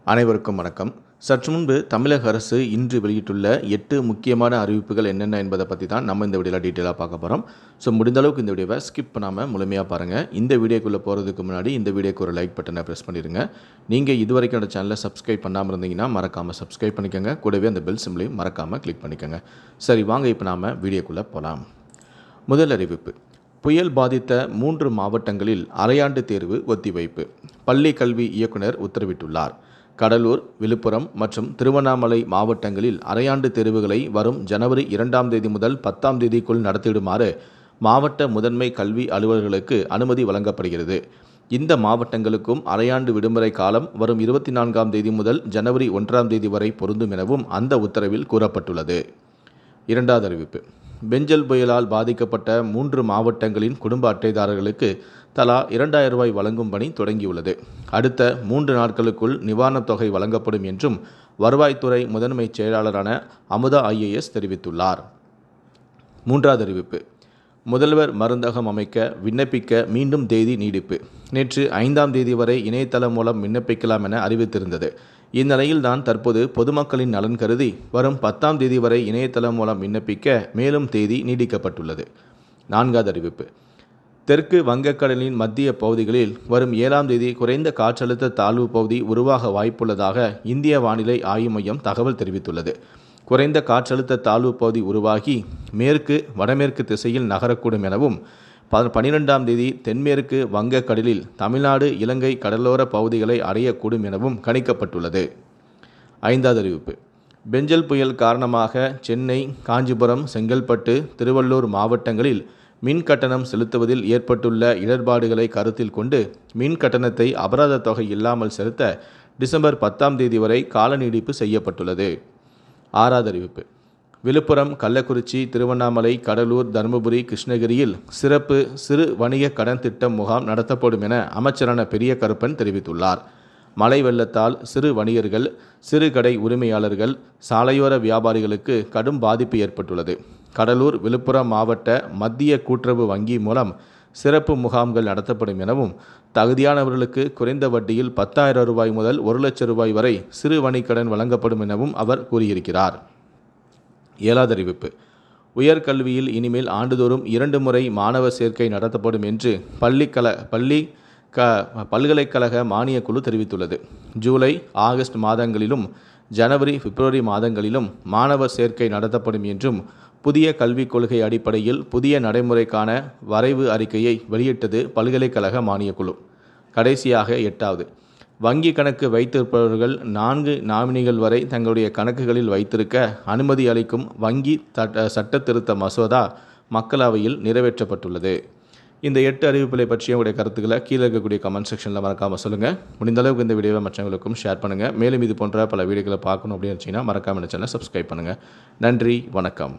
அனைவருக்கும் வணக்கம். சற்று முன்பு தமிழக அரசு இன்று வெளியிட்டுள்ள 8 முக்கியமான அறிவிப்புகள் என்னென்ன என்பதை பற்றி தான் நம்ம இந்த வீடியோவில் டீட்டெயிலாக பார்க்க போகிறோம். முடிந்த அளவுக்கு இந்த வீடியோவை ஸ்கிப் பண்ணாமல் முழுமையாக பாருங்கள். இந்த வீடியோக்குள்ளே போகிறதுக்கு முன்னாடி இந்த வீடியோக்கு ஒரு லைக் பட்டனை ப்ரெஸ் பண்ணிடுங்க. நீங்கள் இதுவரைக்கும் என்னோட சேனலை சப்ஸ்கிரைப் பண்ணாமல் இருந்தீங்கன்னா மறக்காமல் சப்ஸ்கிரைப் பண்ணிக்கோங்க. கூடவே அந்த பெல் சிம்லையும் மறக்காமல் கிளிக் பண்ணிக்கோங்க. சரி, வாங்க இப்போ நாம் வீடியோக்குள்ளே போகலாம். முதல் அறிவிப்பு: புயல் பாதித்த 3 மாவட்டங்களில் அரையாண்டு தேர்வு ஒத்திவைப்பு. பள்ளி கல்வி இயக்குனர் உத்தரவிட்டுள்ளார். கடலூர், விழுப்புரம் மற்றும் திருவண்ணாமலை மாவட்டங்களில் அரையாண்டு தேர்வுகளை வரும் ஜனவரி 2ஆம் தேதி முதல் 10ஆம் தேதிக்குள் நடத்திடுமாறு மாவட்ட முதன்மை கல்வி அலுவலர்களுக்கு அனுமதி வழங்கப்படுகிறது. இந்த மாவட்டங்களுக்கும் அரையாண்டு விடுமுறை காலம் வரும் 24ஆம் தேதி முதல் ஜனவரி 1ஆம் தேதி வரை பொருந்தும் எனவும் அந்த உத்தரவில் கூறப்பட்டுள்ளது. இரண்டாவது அறிவிப்பு: பெஞ்சல் புயலால் பாதிக்கப்பட்ட 3 மாவட்டங்களின் குடும்ப அட்டைதாரர்களுக்கு தலா 2000 ரூபாய் வழங்கும் பணி தொடங்கியுள்ளது. அடுத்த 3 நாட்களுக்குள் நிவாரணத் தொகை வழங்கப்படும் என்றும் வருவாய்த்துறை முதன்மை செயலாளரான அமுதா IAS தெரிவித்துள்ளார். மூன்றாவது அறிவிப்பு: முதல்வர் மருந்தகம் அமைக்க விண்ணப்பிக்க மீண்டும் தேதி நீடிப்பு. நேற்று 5ஆம் தேதி வரை இணையதளம் மூலம் விண்ணப்பிக்கலாம் என அறிவித்திருந்தது. இந்நிலையில்தான் தற்போது பொதுமக்களின் நலன் கருதி வரும் 10ஆம் தேதி வரை இணையதளம் மூலம் விண்ணப்பிக்க மேலும் தேதி நீடிக்கப்பட்டுள்ளது. நான்காவது அறிவிப்பு: தெற்கு வங்கக்கடலின் மத்திய பகுதிகளில் வரும் 7ஆம் தேதி குறைந்த காற்றழுத்த தாழ்வு பகுதி உருவாக வாய்ப்புள்ளதாக இந்திய வானிலை ஆய்வு மையம் தகவல் தெரிவித்துள்ளது. குறைந்த காற்றழுத்த தாழ்வு பகுதி உருவாகி மேற்கு வடமேற்கு திசையில் நகரக்கூடும் எனவும் 12ஆம் தேதி தென்மேற்கு வங்கக்கடலில் தமிழ்நாடு இலங்கை கடலோர பகுதிகளை அடையக்கூடும் எனவும் கணிக்கப்பட்டுள்ளது. ஐந்தாவது அறிவிப்பு: பெஞ்சல் புயல் காரணமாக சென்னை, காஞ்சிபுரம், செங்கல்பட்டு, திருவள்ளூர் மாவட்டங்களில் மின் கட்டணம் செலுத்துவதில் ஏற்பட்டுள்ள இடர்பாடுகளை கருத்தில் கொண்டு மின் கட்டணத்தை அபராத தொகை இல்லாமல் செலுத்த டிசம்பர் 10ஆம் தேதி வரை கால நீடிப்பு செய்யப்பட்டுள்ளது. ஆறாவது அறிவிப்பு: விழுப்புரம், கள்ளக்குறிச்சி, திருவண்ணாமலை, கடலூர், தருமபுரி, கிருஷ்ணகிரியில் சிறப்பு சிறு வணிக கடன் திட்டம் முகாம் நடத்தப்படும் என அமைச்சரான பெரிய கருப்பன் தெரிவித்துள்ளார். மழை வெள்ளத்தால் சிறு வணிகர்கள், சிறு கடை உரிமையாளர்கள், சாலையோர வியாபாரிகளுக்கு கடும் பாதிப்பு ஏற்பட்டுள்ளது. கடலூர், விழுப்புரம் மாவட்ட மத்திய கூட்டுறவு வங்கி மூலம் சிறப்பு முகாம்கள் நடத்தப்படும் எனவும் தகுதியானவர்களுக்கு குறைந்த வட்டியில் 10,000 ரூபாய் முதல் 1 லட்சம் ரூபாய் வரை சிறு வணிக கடன் வழங்கப்படும் எனவும் அவர் கூறியிருக்கிறார். ஏழாவது அறிவிப்பு: உயர்கல்வியில் இனிமேல் ஆண்டுதோறும் 2 முறை மாணவர் சேர்க்கை நடத்தப்படும் என்று பல்கலைக்கழக மானியக் குழு தெரிவித்துள்ளது. ஜூலை, ஆகஸ்ட் மாதங்களிலும் ஜனவரி, பிப்ரவரி மாதங்களிலும் மாணவர் சேர்க்கை நடத்தப்படும் என்றும் புதிய கல்விக் கொள்கை அடிப்படையில் புதிய நடைமுறைக்கான வரைவு அறிக்கையை வெளியிட்டது பல்கலைக்கழக மானியக் குழு. கடைசியாக 8வது: வங்கி கணக்கு வைத்திருப்பவர்கள் 4 நாமினிகள் வரை தங்களுடைய கணக்குகளில் வைத்திருக்க அனுமதி அளிக்கும் வங்கி சட்ட திருத்த மசோதா மக்களவையில் நிறைவேற்றப்பட்டுள்ளது. இந்த 8 அறிவிப்புகளை பற்றிய உங்களுடைய கருத்துக்களை கீழே இருக்கக்கூடிய கமெண்ட் செக்ஷனில் மறக்காமல் சொல்லுங்கள். முடிந்த அளவுக்கு இந்த வீடியோவை மற்றவங்களுக்கும் ஷேர் பண்ணுங்கள். மேலும் இது போன்ற பல வீடியோக்களை பார்க்கணும் அப்படின்னு வச்சிங்கன்னா மறக்காமல் சேனலை சப்ஸ்கிரைப் பண்ணுங்கள். நன்றி, வணக்கம்.